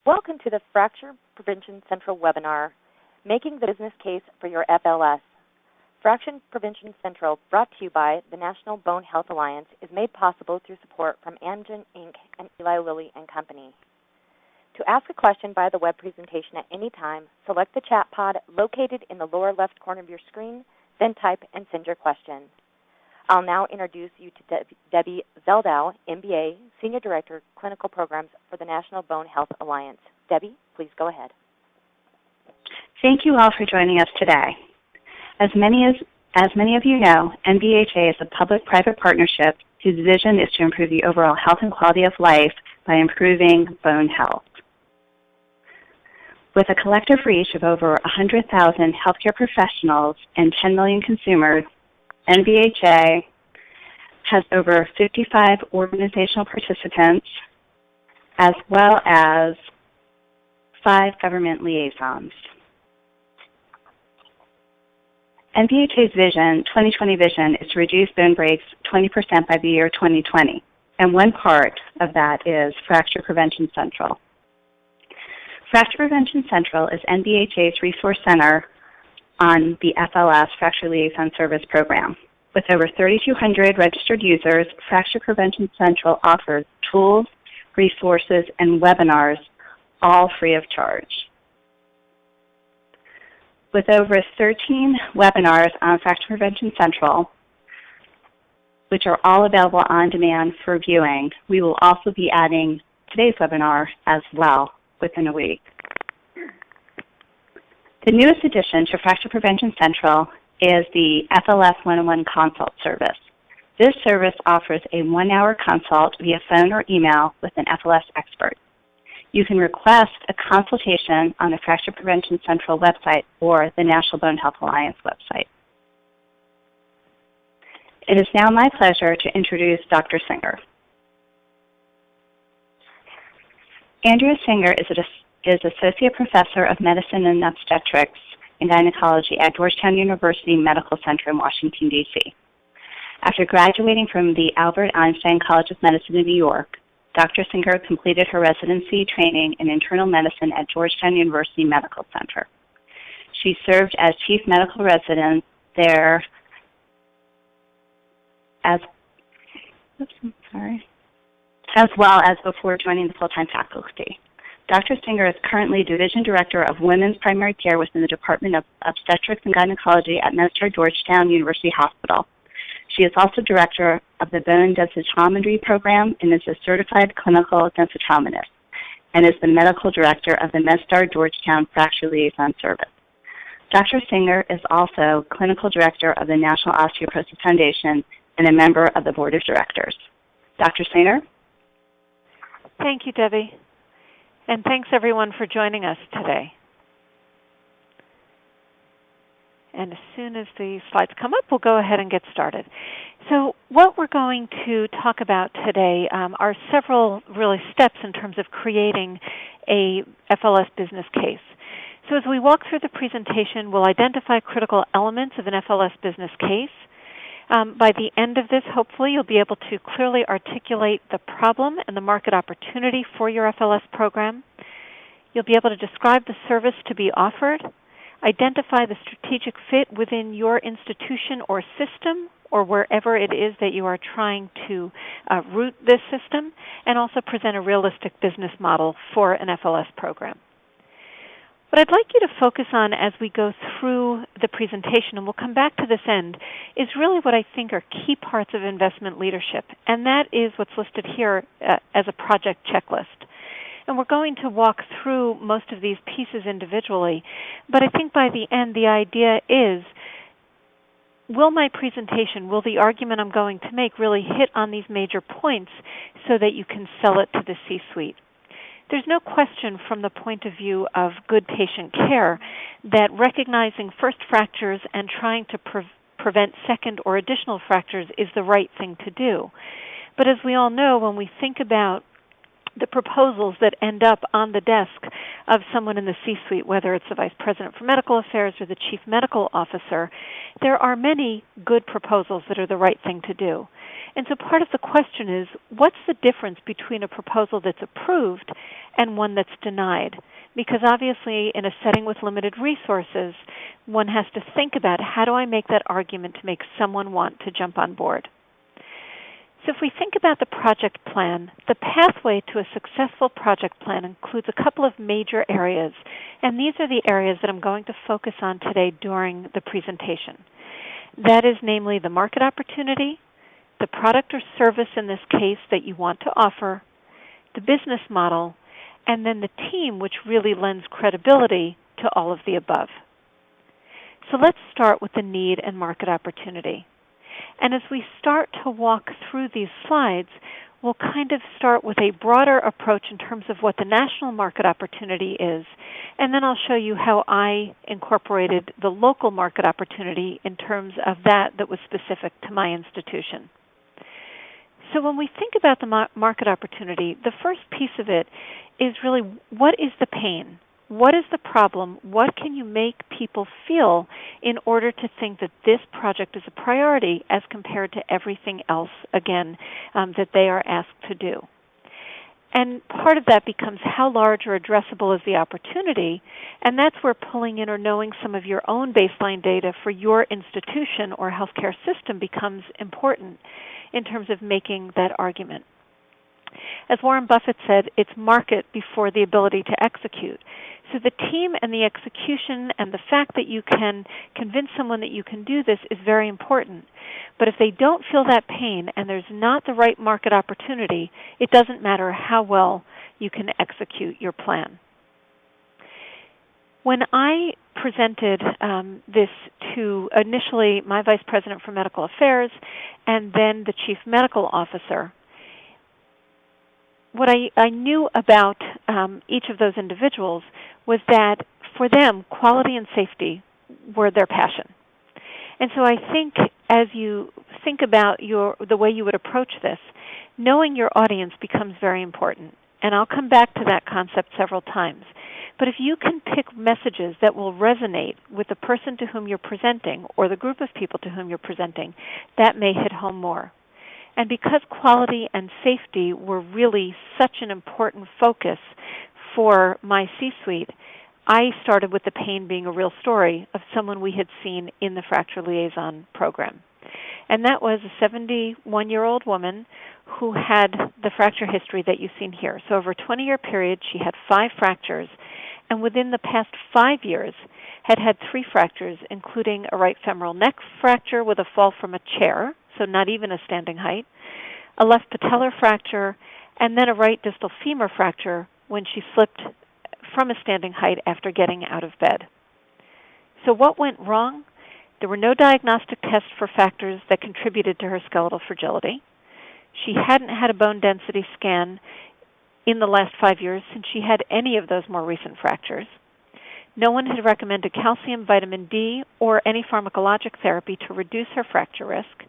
Welcome to the Fracture Prevention Central webinar, Making the Business Case for Your FLS. Fracture Prevention Central, brought to you by the National Bone Health Alliance, is made possible through support from Amgen, Inc. and Eli Lilly and Company. To ask a question via the web presentation at any time, select the chat pod located in the lower left corner of your screen, then type and send your question. I'll now introduce you to Debbie Zeldow, MBA, Senior Director, Clinical Programs for the National Bone Health Alliance. Debbie, please go ahead. Thank you all for joining us today. As many of you know, NBHA is a public-private partnership whose vision is to improve the overall health and quality of life by improving bone health. With a collective reach of over 100,000 healthcare professionals and 10 million consumers, NBHA has over 55 organizational participants as well as 5 government liaisons. NBHA's vision, 2020 vision, is to reduce bone breaks 20% by the year 2020, and one part of that is Fracture Prevention Central. Fracture Prevention Central is NBHA's resource center on the FLS, Fracture Liaison Service program. With over 3,200 registered users, Fracture Prevention Central offers tools, resources, and webinars, all free of charge. With over 13 webinars on Fracture Prevention Central, which are all available on demand for viewing, we will also be adding today's webinar as well within a week. The newest addition to Fracture Prevention Central is the FLS 101 consult service. This service offers a 1-hour consult via phone or email with an FLS expert. You can request a consultation on the Fracture Prevention Central website or the National Bone Health Alliance website. It is now my pleasure to introduce Dr. Singer. Andrea Singer is Associate Professor of Medicine and Obstetrics and Gynecology at Georgetown University Medical Center in Washington, D.C. After graduating from the Albert Einstein College of Medicine in New York, Dr. Singer completed her residency training in internal medicine at Georgetown University Medical Center. She served as Chief Medical Resident there as well as before joining the full-time faculty. Dr. Singer is currently Division Director of Women's Primary Care within the Department of Obstetrics and Gynecology at MedStar Georgetown University Hospital. She is also Director of the Bone Densitometry Program and is a Certified Clinical Densitometrist, and is the Medical Director of the MedStar Georgetown Fracture Liaison Service. Dr. Singer is also Clinical Director of the National Osteoporosis Foundation and a member of the Board of Directors. Dr. Singer? Thank you, Debbie. And thanks, everyone, for joining us today. And as soon as the slides come up, we'll go ahead and get started. So what we're going to talk about today are several really steps in terms of creating a FLS business case. So as we walk through the presentation, we'll identify critical elements of an FLS business case. By the end of this, hopefully, you'll be able to clearly articulate the problem and the market opportunity for your FLS program. You'll be able to describe the service to be offered, identify the strategic fit within your institution or system, or wherever it is that you are trying to root this system, and also present a realistic business model for an FLS program. What I'd like you to focus on as we go through the presentation, and we'll come back to this end, is really what I think are key parts of investment leadership, and that is what's listed here as a project checklist. And we're going to walk through most of these pieces individually, but I think by the end the idea is, will my presentation, will the argument I'm going to make really hit on these major points so that you can sell it to the C-suite? There's no question from the point of view of good patient care that recognizing first fractures and trying to prevent second or additional fractures is the right thing to do. But as we all know, when we think about the proposals that end up on the desk of someone in the C-suite, whether it's the Vice President for Medical Affairs or the Chief Medical Officer, there are many good proposals that are the right thing to do. And so part of the question is, what's the difference between a proposal that's approved and one that's denied? Because obviously in a setting with limited resources, one has to think about, how do I make that argument to make someone want to jump on board? So if we think about the project plan, the pathway to a successful project plan includes a couple of major areas, and these are the areas that I'm going to focus on today during the presentation. That is namely the market opportunity, the product or service in this case that you want to offer, the business model, and then the team, which really lends credibility to all of the above. So let's start with the need and market opportunity. And as we start to walk through these slides, we'll kind of start with a broader approach in terms of what the national market opportunity is, and then I'll show you how I incorporated the local market opportunity in terms of that was specific to my institution. So when we think about the market opportunity, the first piece of it is really, what is the pain? What is the problem? What can you make people feel in order to think that this project is a priority as compared to everything else, again, that they are asked to do? And part of that becomes how large or addressable is the opportunity, and that's where pulling in or knowing some of your own baseline data for your institution or healthcare system becomes important in terms of making that argument. As Warren Buffett said, it's market before the ability to execute. So the team and the execution and the fact that you can convince someone that you can do this is very important. But if they don't feel that pain and there's not the right market opportunity, it doesn't matter how well you can execute your plan. When I presented this to initially my Vice President for Medical Affairs and then the Chief Medical Officer, what I knew about each of those individuals was that for them, quality and safety were their passion. And so I think as you think about the way you would approach this, knowing your audience becomes very important. And I'll come back to that concept several times. But if you can pick messages that will resonate with the person to whom you're presenting or the group of people to whom you're presenting, that may hit home more. And because quality and safety were really such an important focus for my C-suite, I started with the pain being a real story of someone we had seen in the Fracture Liaison program. And that was a 71-year-old woman who had the fracture history that you've seen here. So over a 20-year period, she had 5 fractures, and within the past 5 years had 3 fractures, including a right femoral neck fracture with a fall from a chair, so not even a standing height, a left patellar fracture, and then a right distal femur fracture when she slipped from a standing height after getting out of bed. So what went wrong? There were no diagnostic tests for factors that contributed to her skeletal fragility. She hadn't had a bone density scan in the last 5 years since she had any of those more recent fractures. No one had recommended calcium, vitamin D, or any pharmacologic therapy to reduce her fracture risk.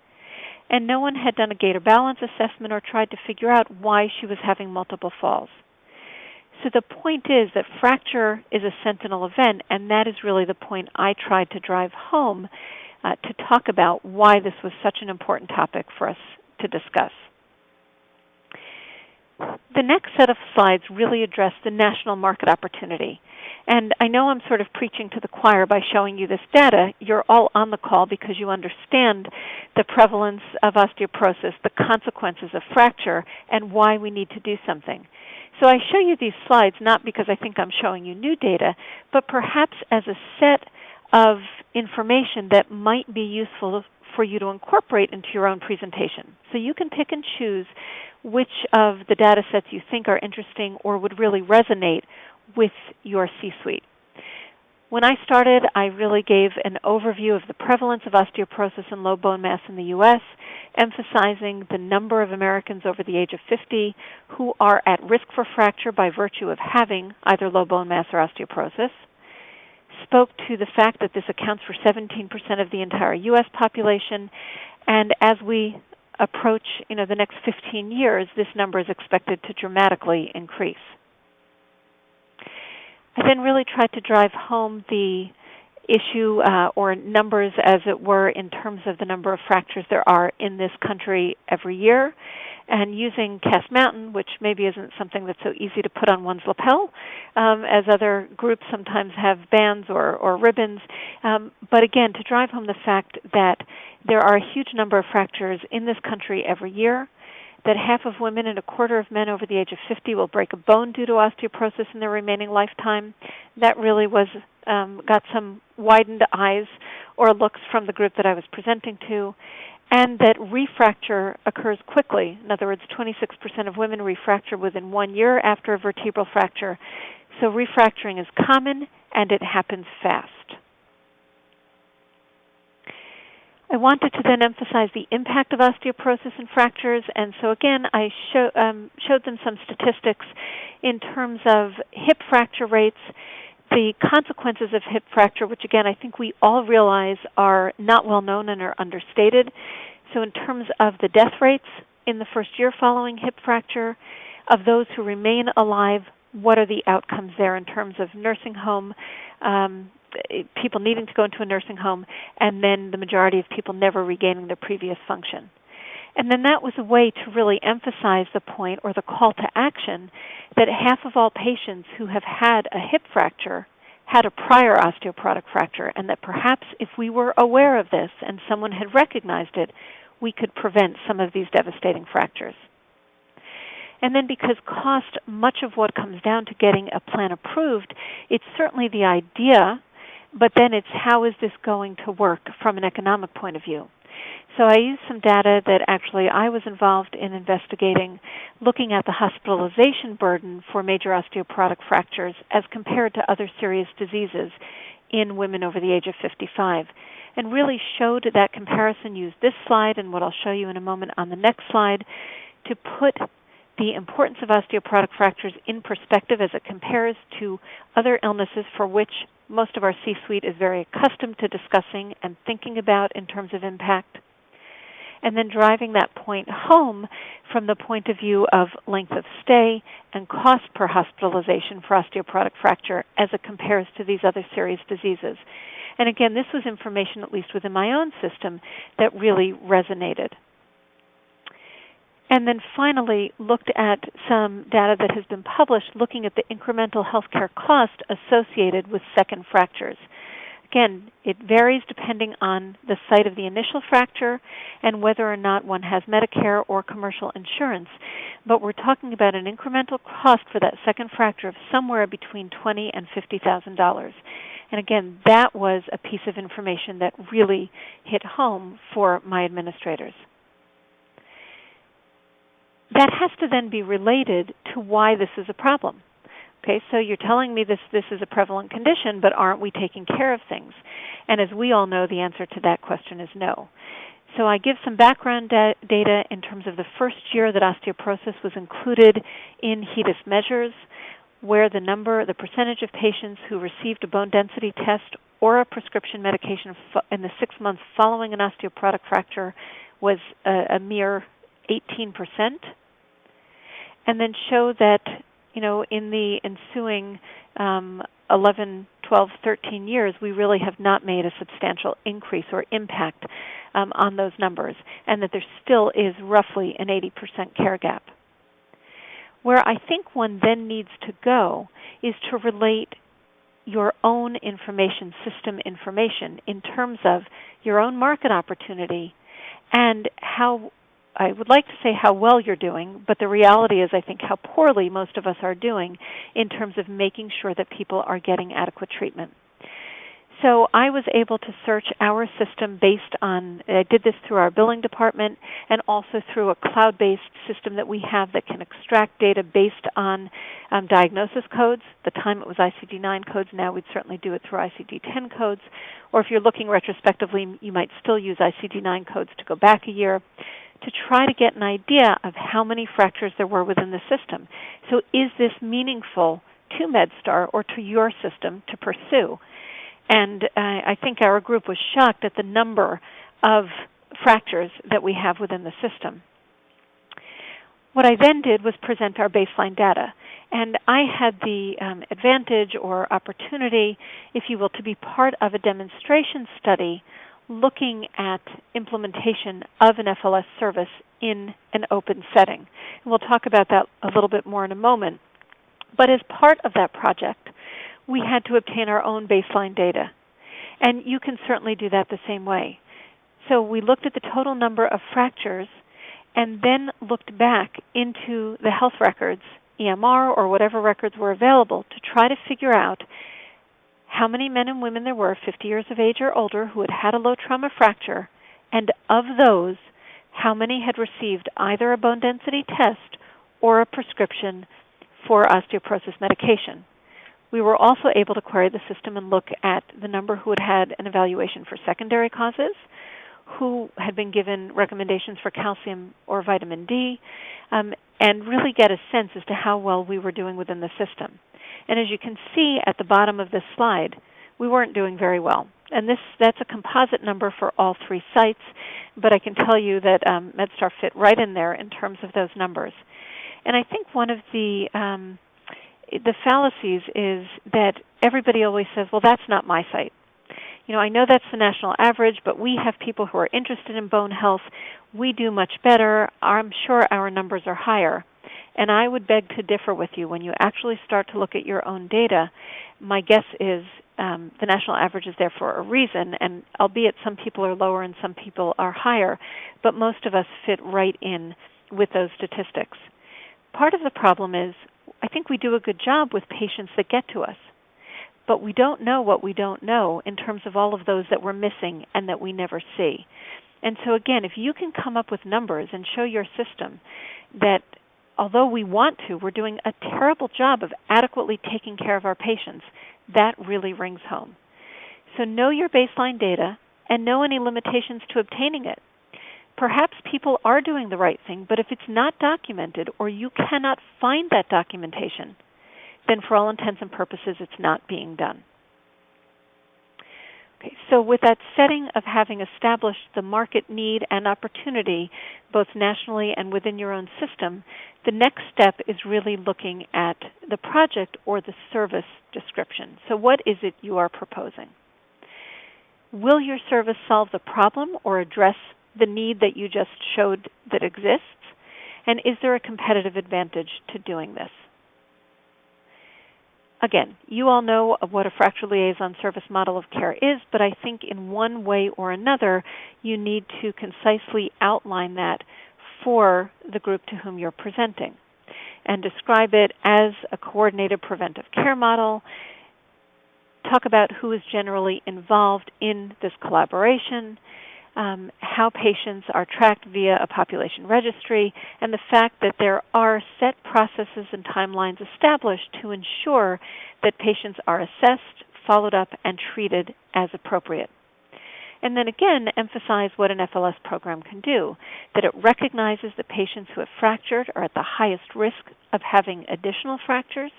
And no one had done a gait or balance assessment or tried to figure out why she was having multiple falls. So the point is that fracture is a sentinel event, and that is really the point I tried to drive home to talk about why this was such an important topic for us to discuss. The next set of slides really address the national market opportunity. And I know I'm sort of preaching to the choir by showing you this data. You're all on the call because you understand the prevalence of osteoporosis, the consequences of fracture, and why we need to do something. So I show you these slides not because I think I'm showing you new data, but perhaps as a set of information that might be useful for you to incorporate into your own presentation. So you can pick and choose which of the data sets you think are interesting or would really resonate with your C-suite. When I started, I really gave an overview of the prevalence of osteoporosis and low bone mass in the U.S., emphasizing the number of Americans over the age of 50 who are at risk for fracture by virtue of having either low bone mass or osteoporosis, spoke to the fact that this accounts for 17% of the entire U.S. population, and as we approach the next 15 years, this number is expected to dramatically increase. I then really tried to drive home the issue or numbers, as it were, in terms of the number of fractures there are in this country every year. And using Cass Mountain, which maybe isn't something that's so easy to put on one's lapel, as other groups sometimes have bands or ribbons. But again, to drive home the fact that there are a huge number of fractures in this country every year, that half of women and a quarter of men over the age of 50 will break a bone due to osteoporosis in their remaining lifetime. That really was got some widened eyes or looks from the group that I was presenting to, and that refracture occurs quickly. In other words, 26% of women refracture within 1 year after a vertebral fracture. So refracturing is common, and it happens fast. I wanted to then emphasize the impact of osteoporosis and fractures, and so again, I showed them some statistics in terms of hip fracture rates, the consequences of hip fracture, which again I think we all realize are not well known and are understated. So in terms of the death rates in the first year following hip fracture, of those who remain alive, what are the outcomes there in terms of nursing home, people needing to go into a nursing home, and then the majority of people never regaining their previous function. And then that was a way to really emphasize the point or the call to action that half of all patients who have had a hip fracture had a prior osteoporotic fracture, and that perhaps if we were aware of this and someone had recognized it, we could prevent some of these devastating fractures. And then because cost, much of what comes down to getting a plan approved, it's certainly the idea, but then it's how is this going to work from an economic point of view. So I used some data that actually I was involved in investigating, looking at the hospitalization burden for major osteoporotic fractures as compared to other serious diseases in women over the age of 55, and really showed that comparison, used this slide and what I'll show you in a moment on the next slide, to put the importance of osteoporotic fractures in perspective as it compares to other illnesses for which most of our C-suite is very accustomed to discussing and thinking about in terms of impact, and then driving that point home from the point of view of length of stay and cost per hospitalization for osteoporotic fracture as it compares to these other serious diseases. And again, this was information, at least within my own system, that really resonated. And then finally looked at some data that has been published looking at the incremental healthcare cost associated with second fractures. Again, it varies depending on the site of the initial fracture and whether or not one has Medicare or commercial insurance. But we're talking about an incremental cost for that second fracture of somewhere between $20,000 and $50,000. And again, that was a piece of information that really hit home for my administrators. That has to then be related to why this is a problem. Okay, so you're telling me this is a prevalent condition, but aren't we taking care of things? And as we all know, the answer to that question is no. So I give some background data in terms of the first year that osteoporosis was included in HEDIS measures, where the percentage of patients who received a bone density test or a prescription medication in the 6 months following an osteoporotic fracture was a mere 18%. And then show that, in the ensuing 11, 12, 13 years, we really have not made a substantial increase or impact on those numbers, and that there still is roughly an 80% care gap. Where I think one then needs to go is to relate your own information, system information, in terms of your own market opportunity and how, I would like to say how well you're doing, but the reality is I think how poorly most of us are doing in terms of making sure that people are getting adequate treatment. So I was able to search our system based on, I did this through our billing department and also through a cloud-based system that we have that can extract data based on diagnosis codes. At the time it was ICD-9 codes. Now we'd certainly do it through ICD-10 codes. Or if you're looking retrospectively, you might still use ICD-9 codes to go back a year, to try to get an idea of how many fractures there were within the system. So is this meaningful to MedStar or to your system to pursue? And I think our group was shocked at the number of fractures that we have within the system. What I then did was present our baseline data. And I had the advantage or opportunity, if you will, to be part of a demonstration study looking at implementation of an FLS service in an open setting. And we'll talk about that a little bit more in a moment. But as part of that project, we had to obtain our own baseline data. And you can certainly do that the same way. So we looked at the total number of fractures and then looked back into the health records, EMR or whatever records were available, to try to figure out how many men and women there were 50 years of age or older who had had a low trauma fracture, and of those, how many had received either a bone density test or a prescription for osteoporosis medication. We were also able to query the system and look at the number who had had an evaluation for secondary causes, who had been given recommendations for calcium or vitamin D, and really get a sense as to how well we were doing within the system. And as you can see at the bottom of this slide, we weren't doing very well. And that's a composite number for all three sites, but I can tell you that MedStar fit right in there in terms of those numbers. And I think one of the fallacies is that everybody always says, well, that's not my site. You know, I know that's the national average, but we have people who are interested in bone health. We do much better. I'm sure our numbers are higher. And I would beg to differ with you. When you actually start to look at your own data, my guess is the national average is there for a reason, and albeit some people are lower and some people are higher, but most of us fit right in with those statistics. Part of the problem is I think we do a good job with patients that get to us, but we don't know what we don't know in terms of all of those that we're missing and that we never see. And so again, if you can come up with numbers and show your system that although we want to, we're doing a terrible job of adequately taking care of our patients, that really rings home. So know your baseline data and know any limitations to obtaining it. Perhaps people are doing the right thing, but if it's not documented or you cannot find that documentation, then for all intents and purposes it's not being done. Okay, so with that setting of having established the market need and opportunity, both nationally and within your own system, the next step is really looking at the project or the service description. So what is it you are proposing? Will your service solve the problem or address the need that you just showed that exists? And is there a competitive advantage to doing this? Again, you all know of what a Fracture Liaison Service model of care is, but I think in one way or another, you need to concisely outline that for the group to whom you're presenting and describe it as a coordinated preventive care model. Talk about who is generally involved in this collaboration, how patients are tracked via a population registry, and the fact that there are set processes and timelines established to ensure that patients are assessed, followed up, and treated as appropriate. And then again, emphasize what an FLS program can do, that it recognizes that patients who have fractured are at the highest risk of having additional fractures,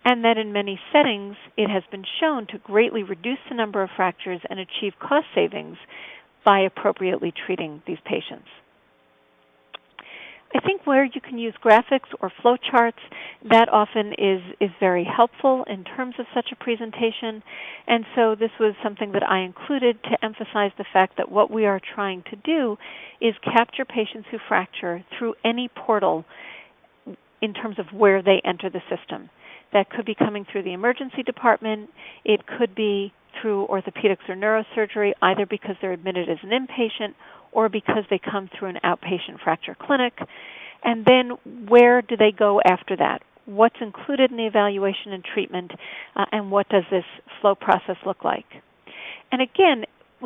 and that in many settings it has been shown to greatly reduce the number of fractures and achieve cost savings by appropriately treating these patients. I think where you can use graphics or flowcharts, that often is very helpful in terms of such a presentation. And so this was something that I included to emphasize the fact that what we are trying to do is capture patients who fracture through any portal in terms of where they enter the system. That could be coming through the emergency department. It could be through orthopedics or neurosurgery, either because they're admitted as an inpatient or because they come through an outpatient fracture clinic. And then where do they go after that? What's included in the evaluation and treatment, and what does this flow process look like? And again,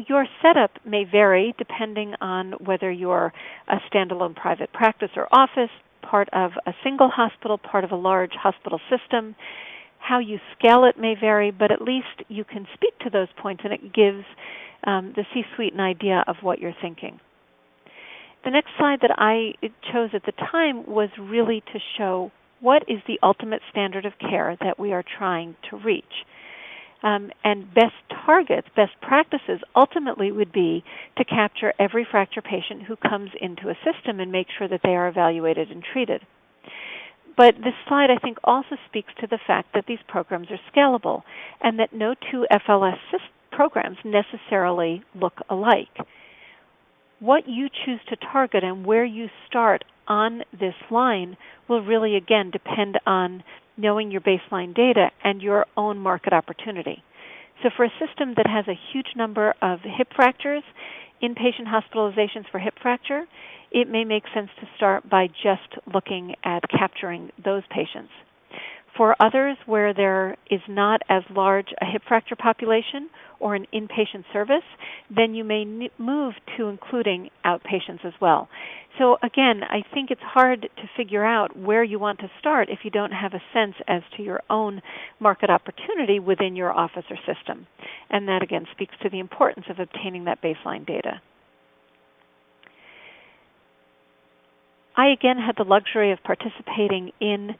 your setup may vary depending on whether you're a standalone private practice or office, part of a single hospital, part of a large hospital system. How you scale it may vary, but at least you can speak to those points, and it gives the C-suite an idea of what you're thinking. The next slide that I chose at the time was really to show what is the ultimate standard of care that we are trying to reach. And best targets, best practices ultimately would be to capture every fracture patient who comes into a system and make sure that they are evaluated and treated. But this slide, I think, also speaks to the fact that these programs are scalable and that no two FLS programs necessarily look alike. What you choose to target and where you start on this line will really, again, depend on knowing your baseline data and your own market opportunity. So for a system that has a huge number of hip fractures, inpatient hospitalizations for hip fracture, it may make sense to start by just looking at capturing those patients. For others where there is not as large a hip fracture population or an inpatient service, then you may move to including outpatients as well. So again, I think it's hard to figure out where you want to start if you don't have a sense as to your own market opportunity within your office or system. And that again speaks to the importance of obtaining that baseline data. I, again, had the luxury of participating in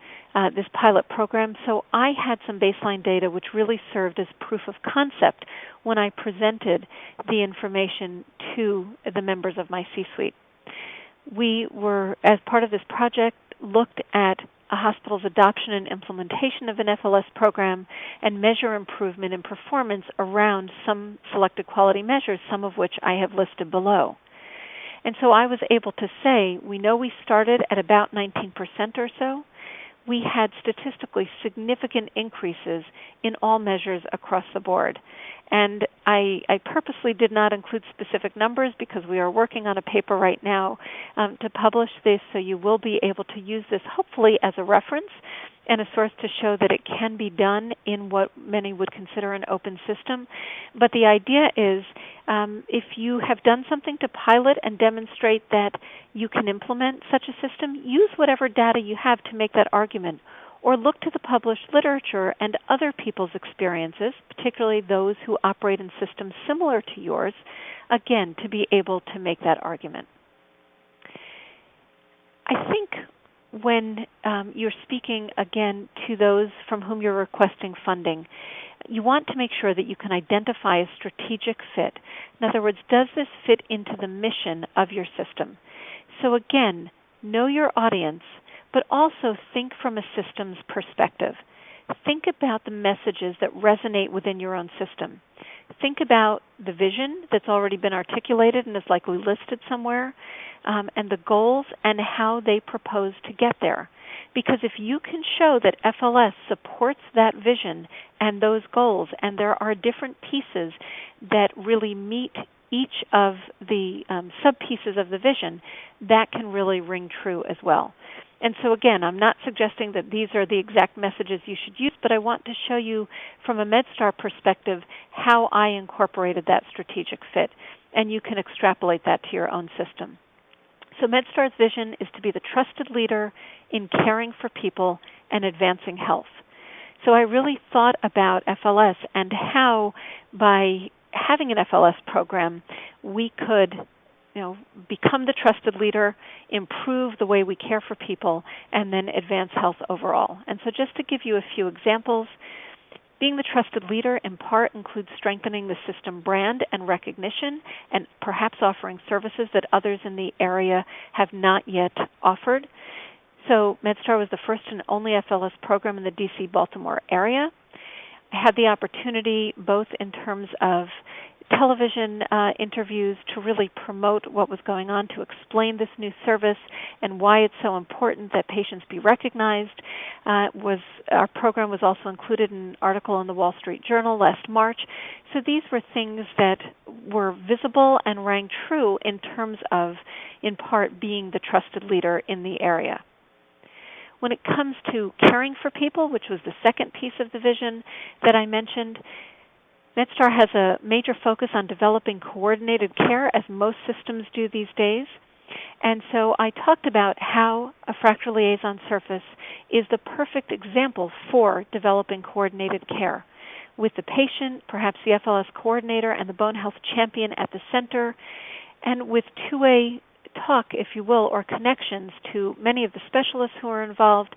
this pilot program, so I had some baseline data which really served as proof of concept when I presented the information to the members of my C-suite. We were, as part of this project, looked at a hospital's adoption and implementation of an FLS program and measure improvement in performance around some selected quality measures, some of which I have listed below. And so I was able to say, we know we started at about 19% or so. We had statistically significant increases in all measures across the board. And I purposely did not include specific numbers because we are working on a paper right now to publish this, so you will be able to use this hopefully as a reference and a source to show that it can be done in what many would consider an open system. But the idea is if you have done something to pilot and demonstrate that you can implement such a system, use whatever data you have to make that argument, or look to the published literature and other people's experiences, particularly those who operate in systems similar to yours, again, to be able to make that argument. I think when you're speaking, again, to those from whom you're requesting funding, you want to make sure that you can identify a strategic fit. In other words, does this fit into the mission of your system? So again, know your audience, but also think from a systems perspective. Think about the messages that resonate within your own system. Think about the vision that's already been articulated and is likely listed somewhere, and the goals and how they propose to get there. Because if you can show that FLS supports that vision and those goals, and there are different pieces that really meet each of the sub-pieces of the vision, that can really ring true as well. And so again, I'm not suggesting that these are the exact messages you should use, but I want to show you from a MedStar perspective how I incorporated that strategic fit, and you can extrapolate that to your own system. So MedStar's vision is to be the trusted leader in caring for people and advancing health. So I really thought about FLS and how by having an FLS program we could become the trusted leader, improve the way we care for people, and then advance health overall. And so just to give you a few examples, being the trusted leader in part includes strengthening the system brand and recognition and perhaps offering services that others in the area have not yet offered. So MedStar was the first and only FLS program in the D.C.-Baltimore area. I had the opportunity both in terms of television interviews to really promote what was going on, to explain this new service and why it's so important that patients be recognized. Our program was also included in an article in the Wall Street Journal last March. So these were things that were visible and rang true in terms of, in part, being the trusted leader in the area. When it comes to caring for people, which was the second piece of the vision that I mentioned, MedStar has a major focus on developing coordinated care, as most systems do these days. And so I talked about how a Fracture Liaison Service is the perfect example for developing coordinated care, with the patient, perhaps the FLS coordinator, and the bone health champion at the center, and with two-way talk, if you will, or connections to many of the specialists who are involved,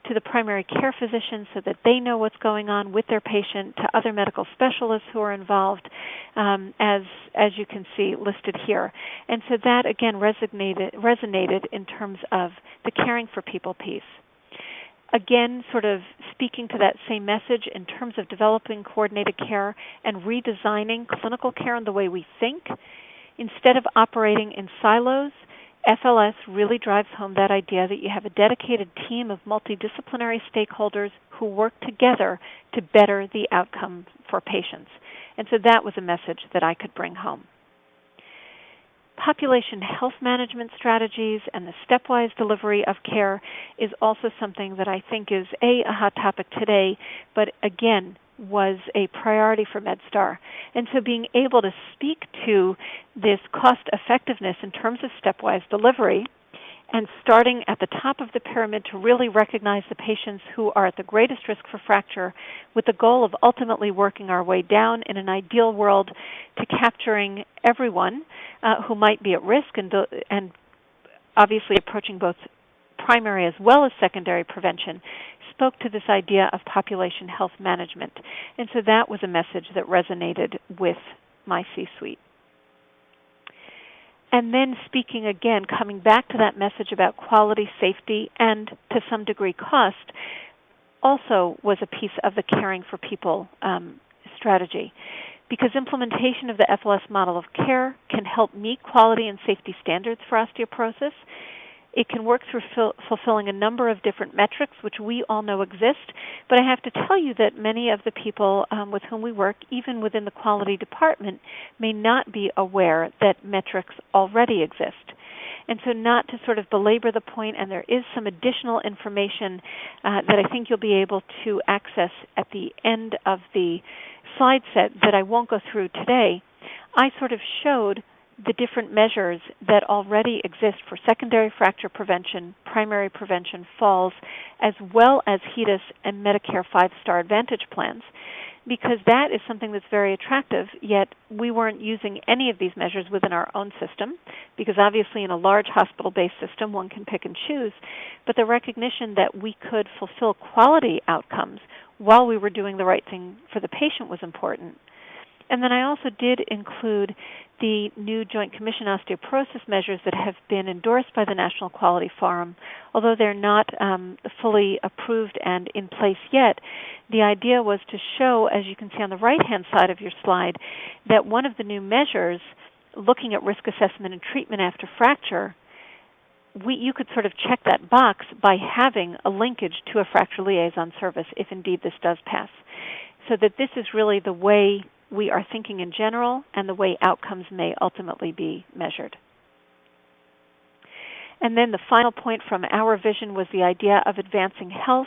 to the primary care physicians so that they know what's going on with their patient, to other medical specialists who are involved, as you can see listed here. And so that, again, resonated in terms of the caring for people piece. Again, sort of speaking to that same message in terms of developing coordinated care and redesigning clinical care in the way we think. Instead of operating in silos, FLS really drives home that idea that you have a dedicated team of multidisciplinary stakeholders who work together to better the outcome for patients. And so that was a message that I could bring home. Population health management strategies and the stepwise delivery of care is also something that I think is a hot topic today, but again, was a priority for MedStar. And so being able to speak to this cost effectiveness in terms of stepwise delivery and starting at the top of the pyramid to really recognize the patients who are at the greatest risk for fracture with the goal of ultimately working our way down in an ideal world to capturing everyone who might be at risk and obviously approaching both primary as well as secondary prevention, spoke to this idea of population health management. And so that was a message that resonated with my C-suite. And then speaking again, coming back to that message about quality, safety, and to some degree cost, also was a piece of the caring for people strategy. Because implementation of the FLS model of care can help meet quality and safety standards for osteoporosis. It can work through fulfilling a number of different metrics, which we all know exist. But I have to tell you that many of the people with whom we work, even within the quality department, may not be aware that metrics already exist. And so not to sort of belabor the point, and there is some additional information that I think you'll be able to access at the end of the slide set that I won't go through today. I sort of showed the different measures that already exist for secondary fracture prevention, primary prevention, falls, as well as HEDIS and Medicare 5-star Advantage plans, because that is something that's very attractive, yet we weren't using any of these measures within our own system, because obviously in a large hospital-based system one can pick and choose, but the recognition that we could fulfill quality outcomes while we were doing the right thing for the patient was important. And then I also did include the new Joint Commission osteoporosis measures that have been endorsed by the National Quality Forum. Although they're not fully approved and in place yet, the idea was to show, as you can see on the right-hand side of your slide, that one of the new measures, looking at risk assessment and treatment after fracture, you could sort of check that box by having a linkage to a Fracture Liaison Service if indeed this does pass. So that this is really the way we are thinking in general and the way outcomes may ultimately be measured. And then the final point from our vision was the idea of advancing health.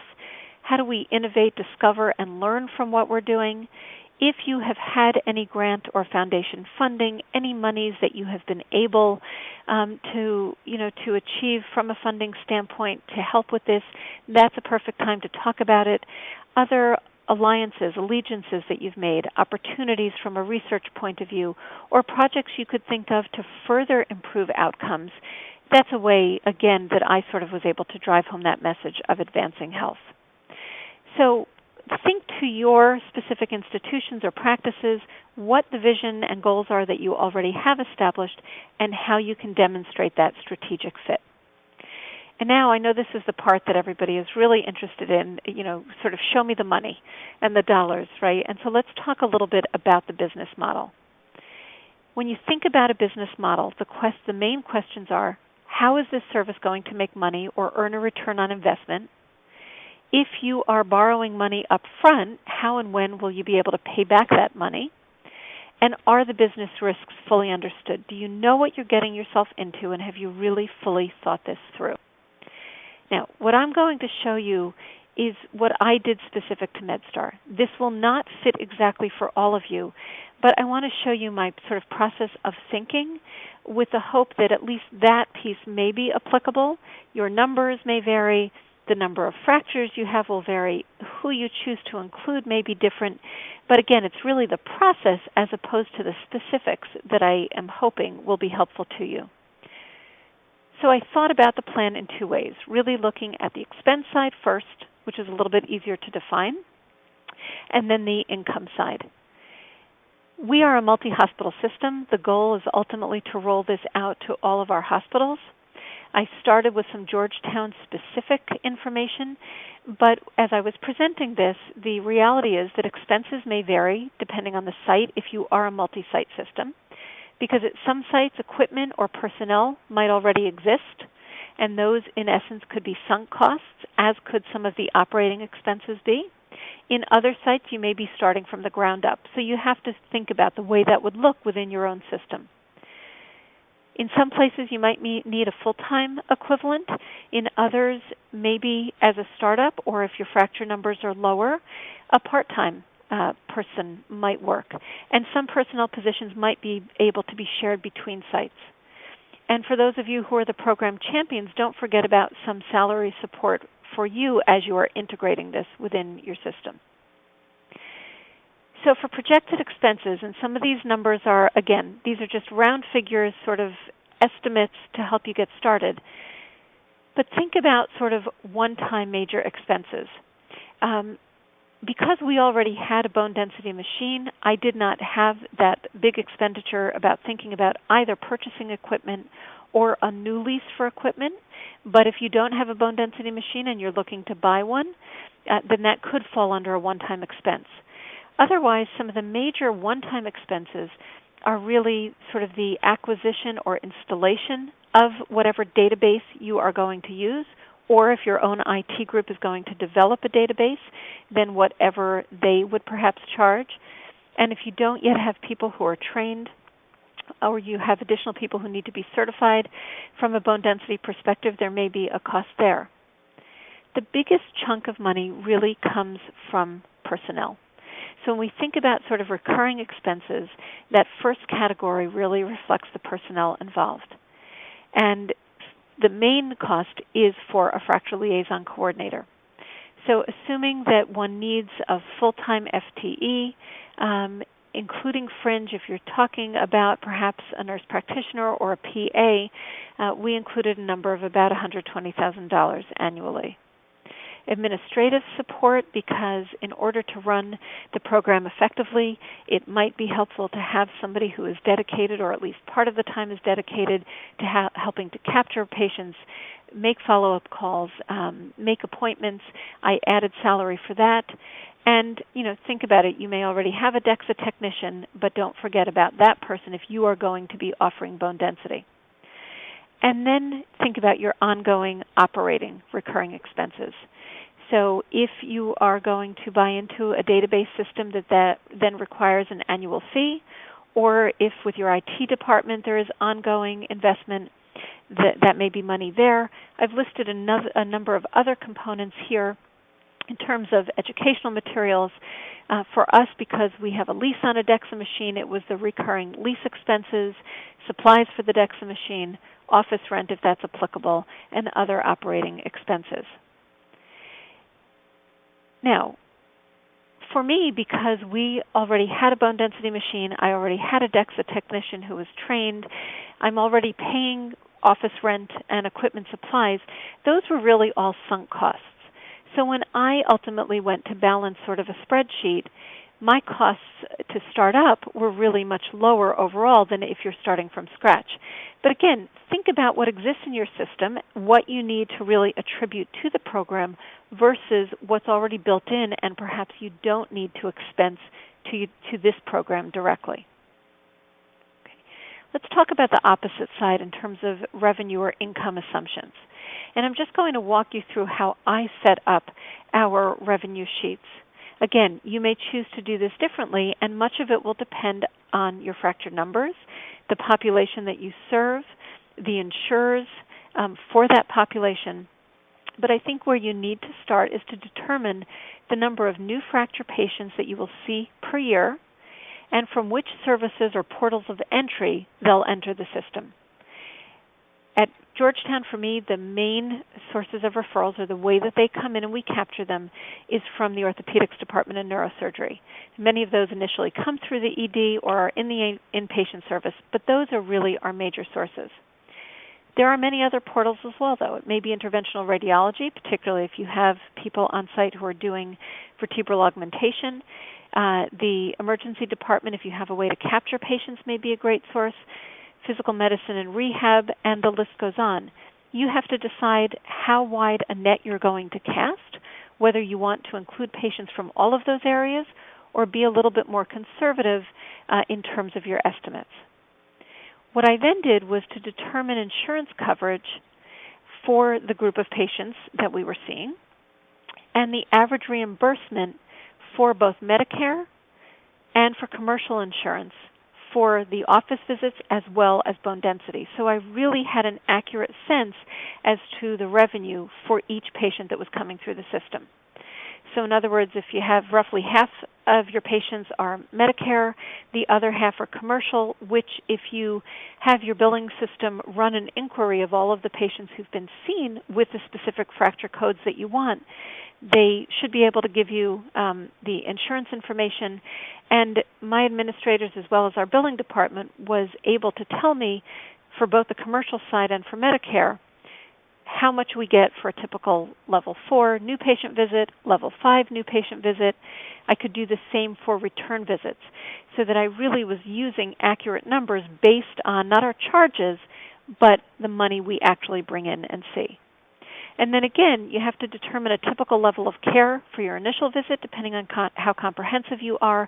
How do we innovate, discover, and learn from what we're doing? If you have had any grant or foundation funding, any monies that you have been able to achieve from a funding standpoint to help with this, that's a perfect time to talk about it. Other alliances, allegiances that you've made, opportunities from a research point of view, or projects you could think of to further improve outcomes, that's a way, again, that I sort of was able to drive home that message of advancing health. So think to your specific institutions or practices what the vision and goals are that you already have established and how you can demonstrate that strategic fit. And now I know this is the part that everybody is really interested in, sort of show me the money and the dollars, right? And so let's talk a little bit about the business model. When you think about a business model, the main questions are, how is this service going to make money or earn a return on investment? If you are borrowing money up front, how and when will you be able to pay back that money? And are the business risks fully understood? Do you know what you're getting yourself into, and have you really fully thought this through? Now, what I'm going to show you is what I did specific to MedStar. This will not fit exactly for all of you, but I want to show you my sort of process of thinking with the hope that at least that piece may be applicable. Your numbers may vary. The number of fractures you have will vary. Who you choose to include may be different. But again, it's really the process as opposed to the specifics that I am hoping will be helpful to you. So I thought about the plan in two ways, really looking at the expense side first, which is a little bit easier to define, and then the income side. We are a multi-hospital system. The goal is ultimately to roll this out to all of our hospitals. I started with some Georgetown-specific information, but as I was presenting this, the reality is that expenses may vary depending on the site if you are a multi-site system, because at some sites, equipment or personnel might already exist, and those, in essence, could be sunk costs, as could some of the operating expenses be. In other sites, you may be starting from the ground up, so you have to think about the way that would look within your own system. In some places, you might need a full-time equivalent. In others, maybe as a startup, or if your fracture numbers are lower, a part-time person might work. And some personnel positions might be able to be shared between sites. And for those of you who are the program champions, don't forget about some salary support for you as you are integrating this within your system. So for projected expenses, and some of these numbers are, again, these are just round figures, sort of estimates to help you get started. But think about sort of one-time major expenses. Because we already had a bone density machine, I did not have that big expenditure about thinking about either purchasing equipment or a new lease for equipment. But if you don't have a bone density machine and you're looking to buy one, then that could fall under a one-time expense. Otherwise, some of the major one-time expenses are really sort of the acquisition or installation of whatever database you are going to use, or if your own IT group is going to develop a database, then whatever they would perhaps charge. And if you don't yet have people who are trained, or you have additional people who need to be certified from a bone density perspective, there may be a cost there. The biggest chunk of money really comes from personnel. So when we think about sort of recurring expenses, that first category really reflects the personnel involved. And the main cost is for a fracture liaison coordinator. So assuming that one needs a full-time FTE, including fringe, if you're talking about perhaps a nurse practitioner or a PA, we included a number of about $120,000 annually. Administrative support, because in order to run the program effectively, it might be helpful to have somebody who is dedicated, or at least part of the time is dedicated, to helping to capture patients, make follow-up calls, make appointments. I added salary for that. And, think about it. You may already have a DEXA technician, but don't forget about that person if you are going to be offering bone density. And then think about your ongoing operating recurring expenses. So if you are going to buy into a database system that then requires an annual fee, or if with your IT department there is ongoing investment, that may be money there. I've listed a number of other components here in terms of educational materials. For us, because we have a lease on a DEXA machine, it was the recurring lease expenses, supplies for the DEXA machine, office rent if that's applicable, and other operating expenses. Now, for me, because we already had a bone density machine, I already had a DEXA technician who was trained, I'm already paying office rent and equipment supplies, those were really all sunk costs. So when I ultimately went to balance sort of a spreadsheet, my costs to start up were really much lower overall than if you're starting from scratch. But again, think about what exists in your system, what you need to really attribute to the program versus what's already built in and perhaps you don't need to expense to this program directly. Okay. Let's talk about the opposite side in terms of revenue or income assumptions. And I'm just going to walk you through how I set up our revenue sheets. Again, you may choose to do this differently, and much of it will depend on your fracture numbers, the population that you serve, the insurers for that population. But I think where you need to start is to determine the number of new fracture patients that you will see per year and from which services or portals of entry they'll enter the system. At Georgetown, for me, the main sources of referrals, or the way that they come in and we capture them, is from the orthopedics department and neurosurgery. Many of those initially come through the ED or are in the inpatient service, but those are really our major sources. There are many other portals as well, though. It may be interventional radiology, particularly if you have people on site who are doing vertebral augmentation. The emergency department, if you have a way to capture patients, may be a great source. Physical medicine and rehab, and the list goes on. You have to decide how wide a net you're going to cast, whether you want to include patients from all of those areas or be a little bit more conservative in terms of your estimates. What I then did was to determine insurance coverage for the group of patients that we were seeing and the average reimbursement for both Medicare and for commercial insurance for the office visits as well as bone density. So I really had an accurate sense as to the revenue for each patient that was coming through the system. So in other words, if you have roughly half of your patients are Medicare, the other half are commercial, which if you have your billing system run an inquiry of all of the patients who've been seen with the specific fracture codes that you want, they should be able to give you the insurance information. And my administrators, as well as our billing department, was able to tell me for both the commercial side and for Medicare how much we get for a typical level 4 new patient visit, level 5 new patient visit. I could do the same for return visits, so that I really was using accurate numbers based on not our charges, but the money we actually bring in and see. And then again, you have to determine a typical level of care for your initial visit, depending on how comprehensive you are,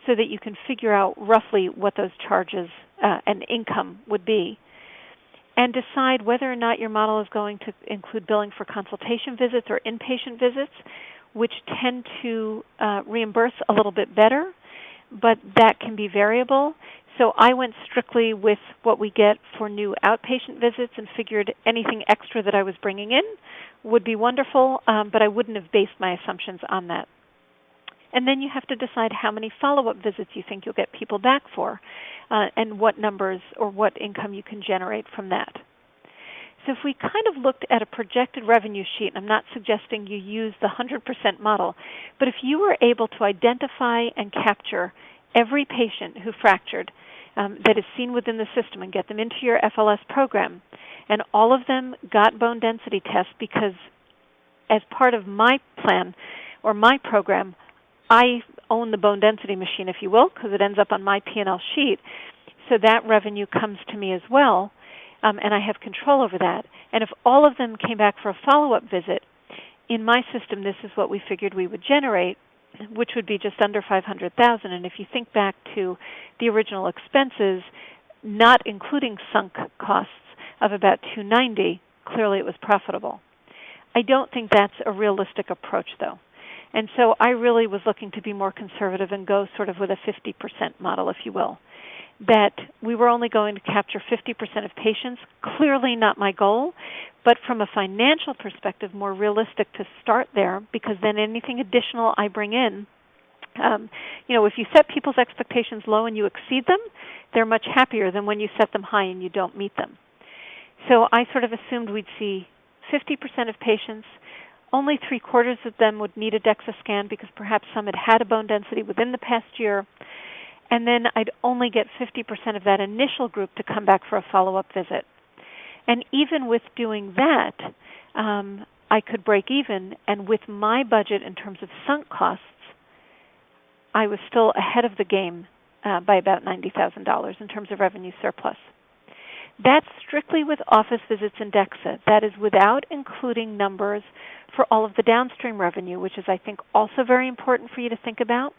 so that you can figure out roughly what those charges and income would be. And decide whether or not your model is going to include billing for consultation visits or inpatient visits, which tend to reimburse a little bit better, but that can be variable. So I went strictly with what we get for new outpatient visits and figured anything extra that I was bringing in would be wonderful, but I wouldn't have based my assumptions on that. And then you have to decide how many follow-up visits you think you'll get people back for, and what numbers or what income you can generate from that. So if we kind of looked at a projected revenue sheet, and I'm not suggesting you use the 100% model, but if you were able to identify and capture every patient who fractured that is seen within the system and get them into your FLS program, and all of them got bone density tests because as part of my plan or my program, I own the bone density machine, if you will, because it ends up on my P&L sheet. So that revenue comes to me as well, and I have control over that. And if all of them came back for a follow-up visit, in my system, this is what we figured we would generate, which would be just under $500,000. And if you think back to the original expenses, not including sunk costs of about $290, clearly it was profitable. I don't think that's a realistic approach, though. And so I really was looking to be more conservative and go sort of with a 50% model, if you will, that we were only going to capture 50% of patients, clearly not my goal, but from a financial perspective, more realistic to start there, because then anything additional I bring in, if you set people's expectations low and you exceed them, they're much happier than when you set them high and you don't meet them. So I sort of assumed we'd see 50% of patients. Only 3/4 of them would need a DEXA scan because perhaps some had a bone density within the past year. And then I'd only get 50% of that initial group to come back for a follow-up visit. And even with doing that, I could break even. And with my budget in terms of sunk costs, I was still ahead of the game by about $90,000 in terms of revenue surplus. That's strictly with office visits and DEXA. That is without including numbers for all of the downstream revenue, which is, I think, also very important for you to think about.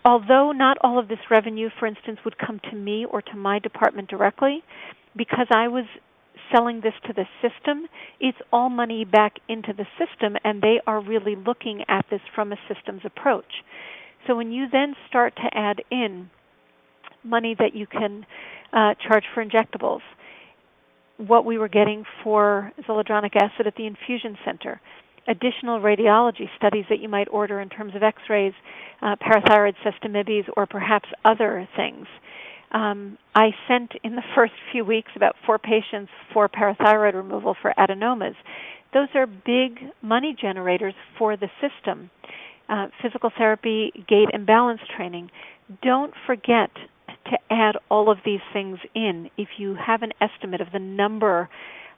Although not all of this revenue, for instance, would come to me or to my department directly, because I was selling this to the system, it's all money back into the system, and they are really looking at this from a systems approach. So when you then start to add in money that you can charge for injectables, what we were getting for zoledronic acid at the infusion center, additional radiology studies that you might order in terms of x-rays, parathyroid cystamides, or perhaps other things. I sent in the first few weeks about 4 patients for parathyroid removal for adenomas. Those are big money generators for the system. Physical therapy, gait and balance training. Don't forget to add all of these things in if you have an estimate of the number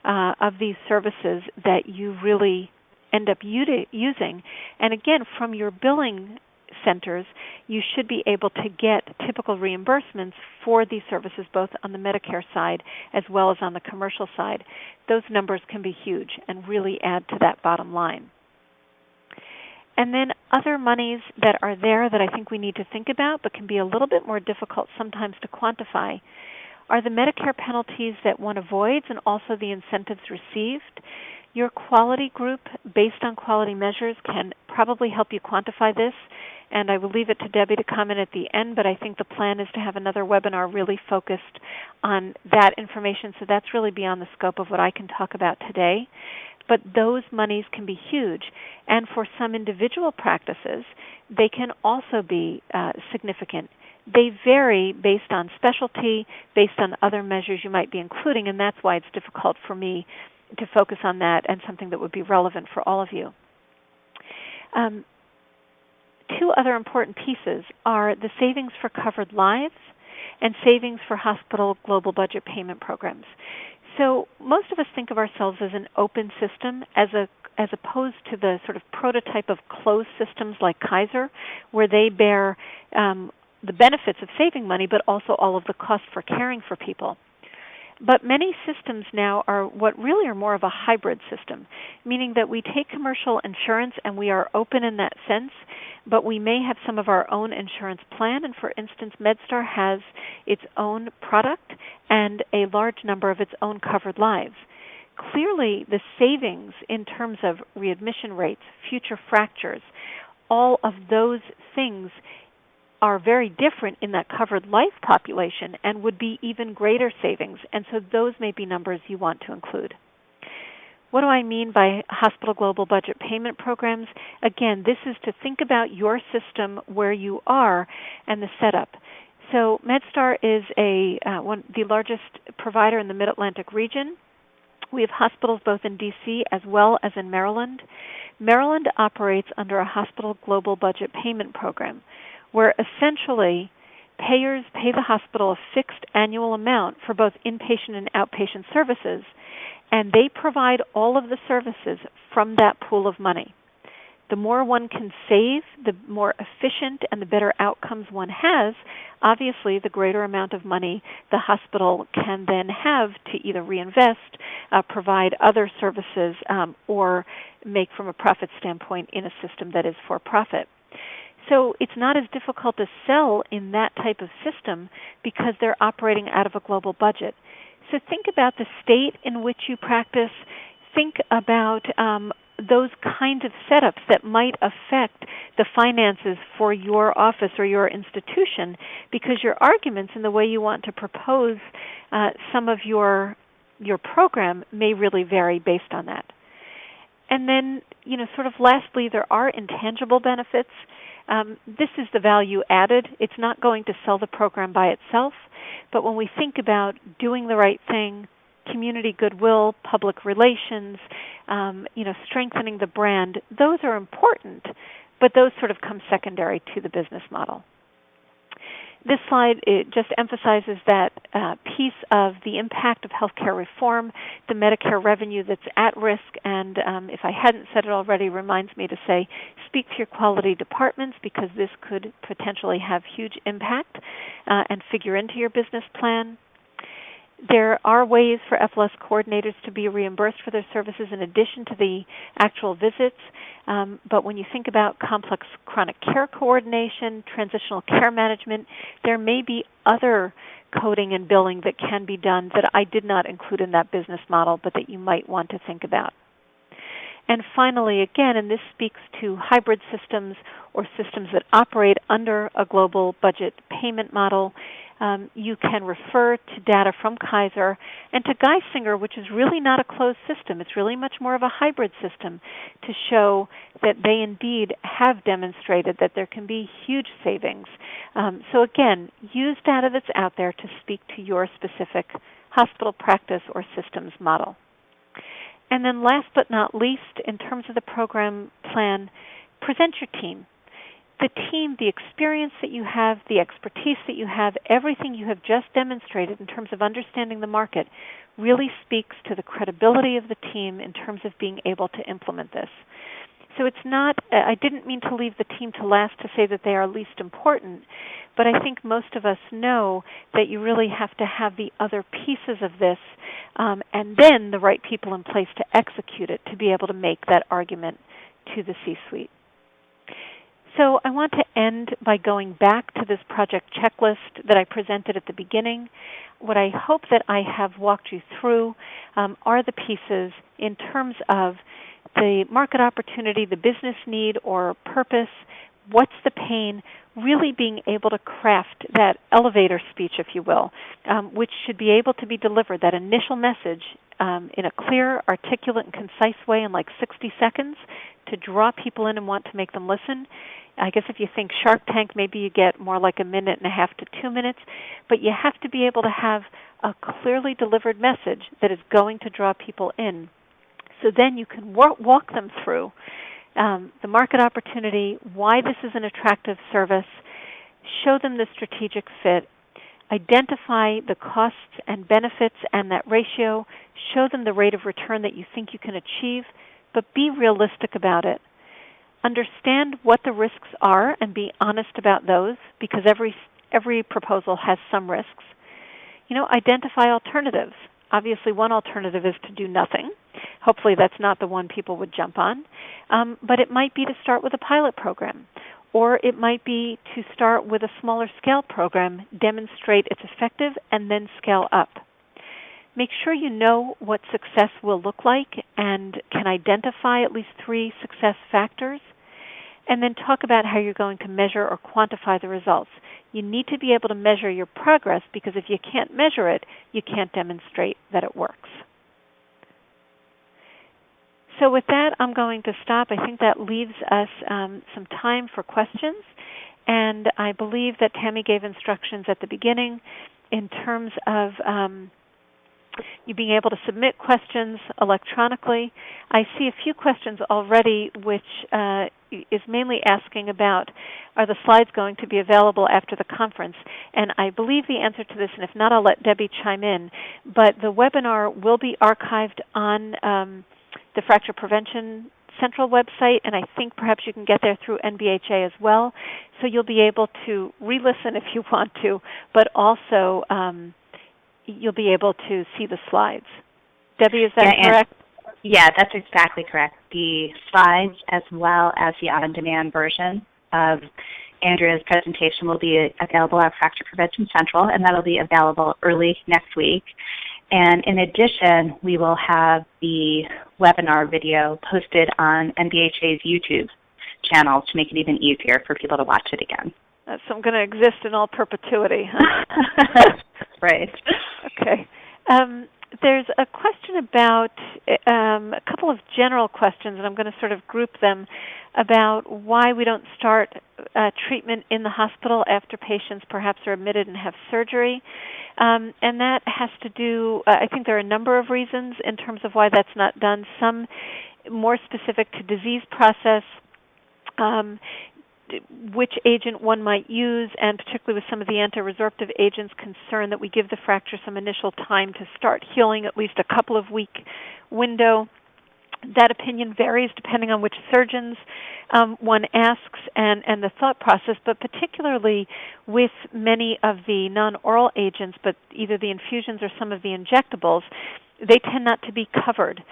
of these services that you really end up using. And again, from your billing centers, you should be able to get typical reimbursements for these services, both on the Medicare side as well as on the commercial side. Those numbers can be huge and really add to that bottom line. And then other monies that are there that I think we need to think about but can be a little bit more difficult sometimes to quantify are the Medicare penalties that one avoids and also the incentives received. Your quality group, based on quality measures, can probably help you quantify this, and I will leave it to Debbie to comment at the end, but I think the plan is to have another webinar really focused on that information, so that's really beyond the scope of what I can talk about today. But those monies can be huge, and for some individual practices, they can also be significant. They vary based on specialty, based on other measures you might be including, and that's why it's difficult for me to focus on that and something that would be relevant for all of you. Two other important pieces are the savings for covered lives and savings for hospital global budget payment programs. So most of us think of ourselves as an open system as opposed to the sort of prototype of closed systems like Kaiser, where they bear the benefits of saving money but also all of the cost for caring for people. But many systems now are what really are more of a hybrid system, meaning that we take commercial insurance and we are open in that sense, but we may have some of our own insurance plan. And for instance, MedStar has its own product and a large number of its own covered lives. Clearly, the savings in terms of readmission rates, future fractures, all of those things are very different in that covered life population and would be even greater savings. And so those may be numbers you want to include. What do I mean by hospital global budget payment programs? Again, this is to think about your system where you are and the setup. So MedStar is the largest provider in the Mid-Atlantic region. We have hospitals both in D.C. as well as in Maryland. Maryland operates under a hospital global budget payment program, where essentially payers pay the hospital a fixed annual amount for both inpatient and outpatient services, and they provide all of the services from that pool of money. The more one can save, the more efficient and the better outcomes one has. Obviously, the greater amount of money the hospital can then have to either reinvest, provide other services, or make from a profit standpoint in a system that is for profit. So it's not as difficult to sell in that type of system because they're operating out of a global budget. So think about the state in which you practice. Think about those kinds of setups that might affect the finances for your office or your institution, because your arguments and the way you want to propose some of your program may really vary based on that. And then, sort of lastly, there are intangible benefits. This is the value added. It's not going to sell the program by itself, but when we think about doing the right thing, community goodwill, public relations, strengthening the brand, those are important, but those sort of come secondary to the business model. This slide, it just emphasizes that piece of the impact of healthcare reform, the Medicare revenue that's at risk, and if I hadn't said it already, reminds me to say, speak to your quality departments, because this could potentially have huge impact and figure into your business plan. There are ways for FLS coordinators to be reimbursed for their services in addition to the actual visits, but when you think about complex chronic care coordination, transitional care management, there may be other coding and billing that can be done that I did not include in that business model, but that you might want to think about. And finally, again, and this speaks to hybrid systems or systems that operate under a global budget payment model, you can refer to data from Kaiser and to Geisinger, which is really not a closed system. It's really much more of a hybrid system to show that they indeed have demonstrated that there can be huge savings. So again, use data that's out there to speak to your specific hospital practice or systems model. And then last but not least, in terms of the program plan, present your team. the team, the experience that you have, the expertise that you have, everything you have just demonstrated in terms of understanding the market really speaks to the credibility of the team in terms of being able to implement this. So it's not, I didn't mean to leave the team to last to say that they are least important, but I think most of us know that you really have to have the other pieces of this and then the right people in place to execute it to be able to make that argument to the C-suite. So I want to end by going back to this project checklist that I presented at the beginning. What I hope that I have walked you through are the pieces in terms of the market opportunity, the business need or purpose, what's the pain, really being able to craft that elevator speech, if you will, which should be able to be delivered, that initial message in a clear, articulate, and concise way in like 60 seconds to draw people in and want to make them listen. I guess if you think Shark Tank, maybe you get more like 1.5 to 2 minutes, but you have to be able to have a clearly delivered message that is going to draw people in. So then you can walk them through the market opportunity, why this is an attractive service, show them the strategic fit, identify the costs and benefits and that ratio, show them the rate of return that you think you can achieve, but be realistic about it. Understand what the risks are and be honest about those, because every proposal has some risks. Identify alternatives. Obviously, one alternative is to do nothing. Hopefully that's not the one people would jump on. But it might be to start with a pilot program, or it might be to start with a smaller scale program, demonstrate it's effective, and then scale up. Make sure you know what success will look like and can identify at least 3 success factors, and then talk about how you're going to measure or quantify the results. You need to be able to measure your progress, because if you can't measure it, you can't demonstrate that it works. So with that, I'm going to stop. I think that leaves us some time for questions. And I believe that Tammy gave instructions at the beginning in terms of you being able to submit questions electronically. I see a few questions already, which is mainly asking about, are the slides going to be available after the conference? And I believe the answer to this, and if not, I'll let Debbie chime in, but the webinar will be archived on the Fracture Prevention Central website, and I think perhaps you can get there through NBHA as well. So you'll be able to re-listen if you want to, but also you'll be able to see the slides. Debbie, is that correct? Yeah, that's exactly correct. The slides as well as the on-demand version of Andrea's presentation will be available at Fracture Prevention Central, and that'll be available early next week. And in addition, we will have the webinar video posted on NBHA's YouTube channel to make it even easier for people to watch it again. So I'm going to exist in all perpetuity, huh? Right. Okay. There's a question about a couple of general questions, and I'm going to sort of group them, about why we don't start treatment in the hospital after patients perhaps are admitted and have surgery. And that has to do, I think there are a number of reasons in terms of why that's not done. Some more specific to disease process, which agent one might use, and particularly with some of the anti-resorptive agents, concern that we give the fracture some initial time to start healing, at least a couple of week window. That opinion varies depending on which surgeons one asks and the thought process, but particularly with many of the non-oral agents, but either the infusions or some of the injectables, they tend not to be covered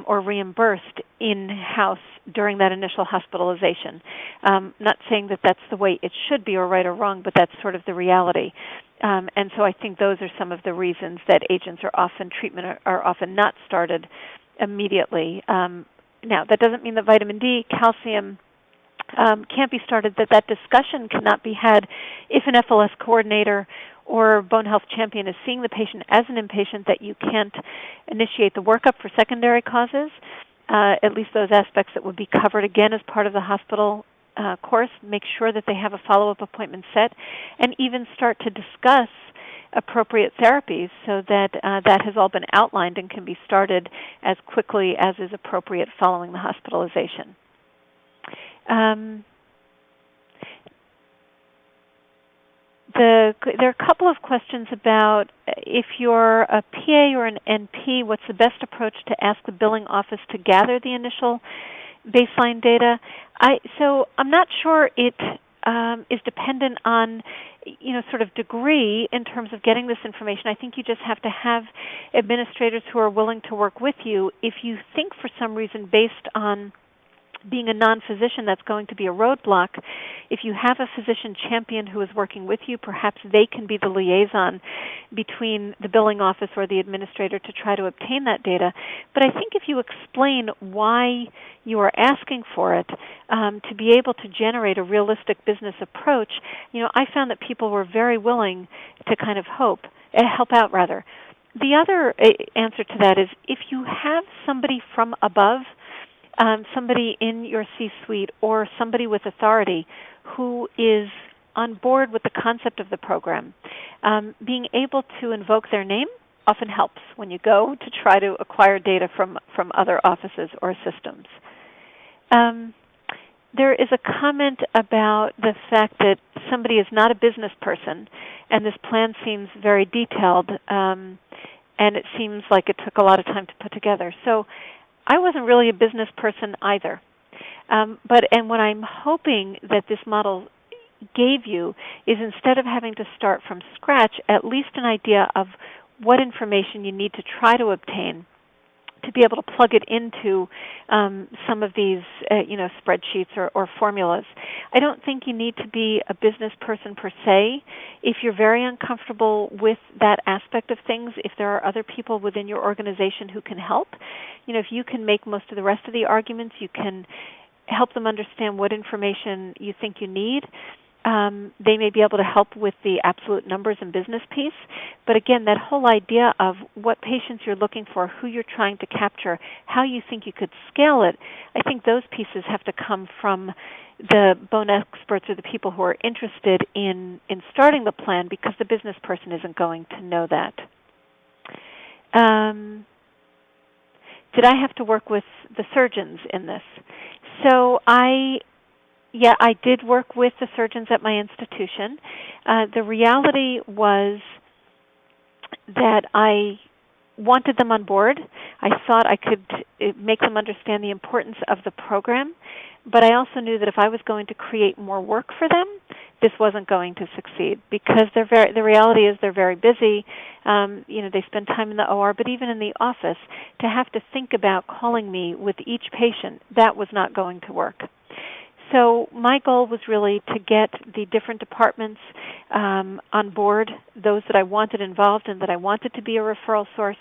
or reimbursed in-house during that initial hospitalization. Not saying that that's the way it should be or right or wrong, but that's sort of the reality. And so I think those are some of the reasons that agents are often not started immediately. Now, that doesn't mean that vitamin D, calcium can't be started, that discussion cannot be had if an FLS coordinator or bone health champion is seeing the patient as an inpatient, that you can't initiate the workup for secondary causes, at least those aspects that would be covered again as part of the hospital course. Make sure that they have a follow-up appointment set, and even start to discuss appropriate therapies so that that has all been outlined and can be started as quickly as is appropriate following the hospitalization. There are a couple of questions about if you're a PA or an NP, what's the best approach to ask the billing office to gather the initial baseline data. So I'm not sure it is dependent on, sort of degree in terms of getting this information. I think you just have to have administrators who are willing to work with you. If you think for some reason based on being a non-physician that's going to be a roadblock, if you have a physician champion who is working with you, perhaps they can be the liaison between the billing office or the administrator to try to obtain that data. But I think if you explain why you are asking for it, to be able to generate a realistic business approach, I found that people were very willing to kind of help out rather. The other answer to that is if you have somebody from above, somebody in your C-suite or somebody with authority who is on board with the concept of the program, being able to invoke their name often helps when you go to try to acquire data from other offices or systems. There is a comment about the fact that somebody is not a business person, and this plan seems very detailed, and it seems like it took a lot of time to put together. So I wasn't really a business person either. And what I'm hoping that this model gave you is instead of having to start from scratch, at least an idea of what information you need to try to obtain to be able to plug it into some of these spreadsheets or formulas. I don't think you need to be a business person per se. If you're very uncomfortable with that aspect of things, if there are other people within your organization who can help, if you can make most of the rest of the arguments, you can help them understand what information you think you need. They may be able to help with the absolute numbers and business piece. But again, that whole idea of what patients you're looking for, who you're trying to capture, how you think you could scale it, I think those pieces have to come from the bone experts or the people who are interested in starting the plan, because the business person isn't going to know that. Did I have to work with the surgeons in this? So I did work with the surgeons at my institution. The reality was that I wanted them on board. I thought I could make them understand the importance of the program, but I also knew that if I was going to create more work for them, this wasn't going to succeed, because the reality is they're very busy. They spend time in the OR, but even in the office, to have to think about calling me with each patient, that was not going to work. So my goal was really to get the different departments on board, those that I wanted involved and that I wanted to be a referral source,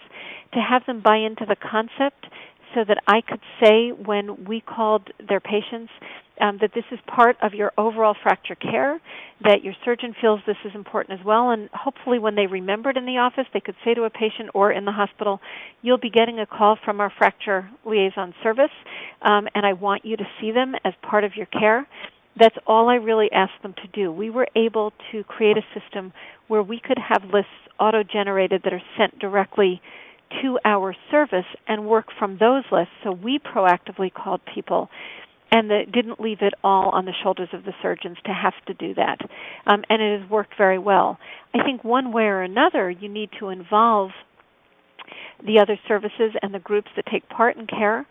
to have them buy into the concept so that I could say when we called their patients that this is part of your overall fracture care, that your surgeon feels this is important as well, and hopefully when they remembered in the office, they could say to a patient or in the hospital, you'll be getting a call from our Fracture Liaison Service, and I want you to see them as part of your care. That's all I really asked them to do. We were able to create a system where we could have lists auto-generated that are sent directly to our service and work from those lists. So we proactively called people, and that didn't leave it all on the shoulders of the surgeons to have to do that. And it has worked very well. I think one way or another you need to involve the other services and the groups that take part in care.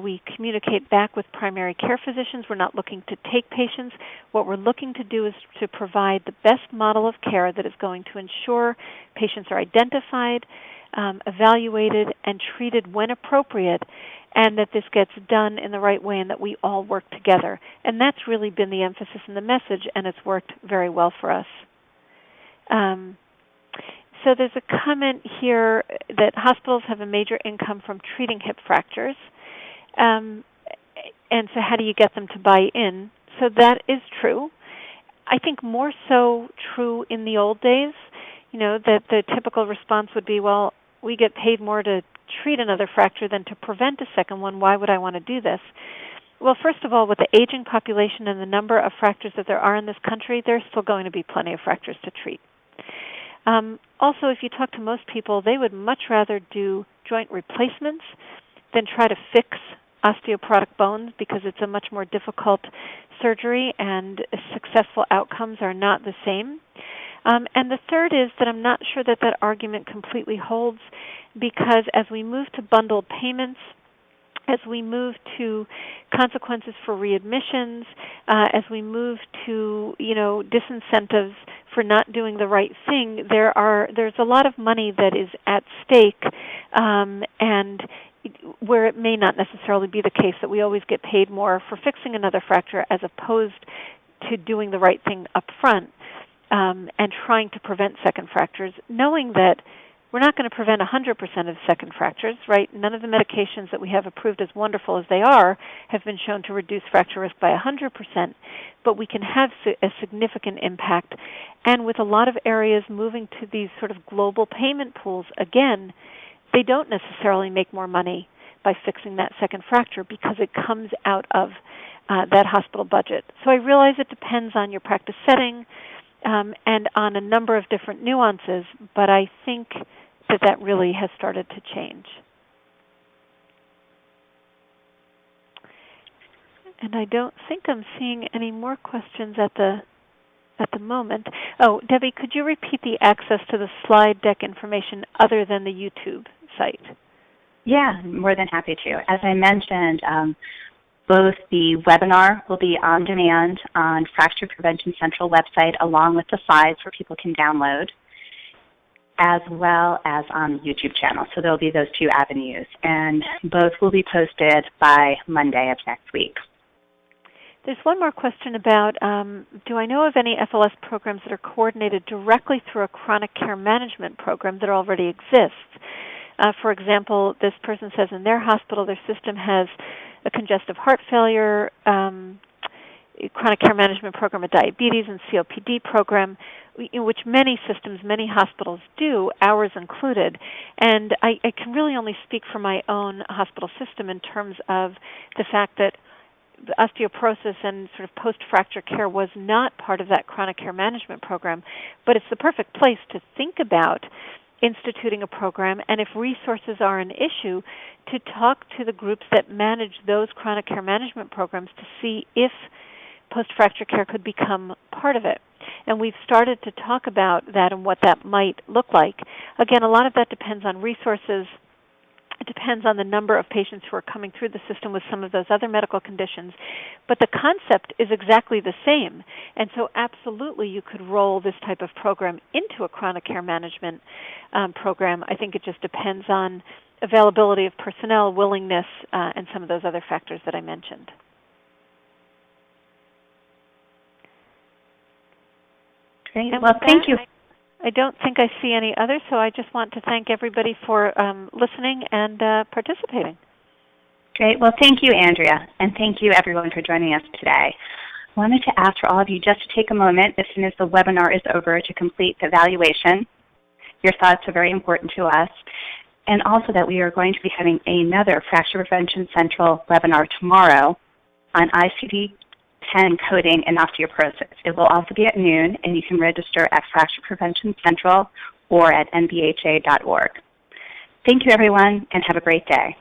We communicate back with primary care physicians. We're not looking to take patients. What we're looking to do is to provide the best model of care that is going to ensure patients are identified, evaluated, and treated when appropriate, and that this gets done in the right way and that we all work together. And that's really been the emphasis in the message, and it's worked very well for us. So there's a comment here that hospitals have a major income from treating hip fractures. And so how do you get them to buy in? So that is true. I think more so true in the old days, that the typical response would be, well, we get paid more to treat another fracture than to prevent a second one. Why would I want to do this? Well, first of all, with the aging population and the number of fractures that there are in this country, there's still going to be plenty of fractures to treat. Also, if you talk to most people, they would much rather do joint replacements than try to fix osteoporotic bones because it's a much more difficult surgery and successful outcomes are not the same. And the third is that I'm not sure that that argument completely holds because as we move to bundled payments, as we move to consequences for readmissions, as we move to disincentives for not doing the right thing, there's a lot of money that is at stake, and where it may not necessarily be the case that we always get paid more for fixing another fracture as opposed to doing the right thing up front and trying to prevent second fractures, knowing that we're not going to prevent 100% of second fractures, right? None of the medications that we have approved, as wonderful as they are, have been shown to reduce fracture risk by 100%, but we can have a significant impact. And with a lot of areas moving to these sort of global payment pools, again, they don't necessarily make more money by fixing that second fracture because it comes out of that hospital budget. So I realize it depends on your practice setting and on a number of different nuances, but I think that really has started to change. And I don't think I'm seeing any more questions at the moment. Oh, Debbie, could you repeat the access to the slide deck information other than the YouTube site? Yeah, more than happy to. As I mentioned, both the webinar will be on demand on Fracture Prevention Central website along with the slides where people can download, as well as on the YouTube channel. So there'll be those two avenues, and both will be posted by Monday of next week. There's one more question about, do I know of any FLS programs that are coordinated directly through a chronic care management program that already exists? For example, this person says in their hospital their system has a congestive heart failure, chronic care management program, a diabetes and COPD program, in which many systems, many hospitals do, ours included. And I can really only speak for my own hospital system in terms of the fact that the osteoporosis and sort of post-fracture care was not part of that chronic care management program, but it's the perfect place to think about instituting a program, and if resources are an issue, to talk to the groups that manage those chronic care management programs to see if post-fracture care could become part of it. And we've started to talk about that and what that might look like. Again, a lot of that depends on resources. It depends on the number of patients who are coming through the system with some of those other medical conditions. But the concept is exactly the same. And so absolutely you could roll this type of program into a chronic care management program. I think it just depends on availability of personnel, willingness, and some of those other factors that I mentioned. Great. Well, thank you. I don't think I see any others, so I just want to thank everybody for listening and participating. Great. Well, thank you, Andrea, and thank you, everyone, for joining us today. I wanted to ask for all of you just to take a moment as soon as the webinar is over to complete the evaluation. Your thoughts are very important to us. And also that we are going to be having another Fracture Prevention Central webinar tomorrow on ICD-10 coding and osteoporosis. It will also be at noon, and you can register at Fracture Prevention Central or at nbha.org. Thank you, everyone, and have a great day.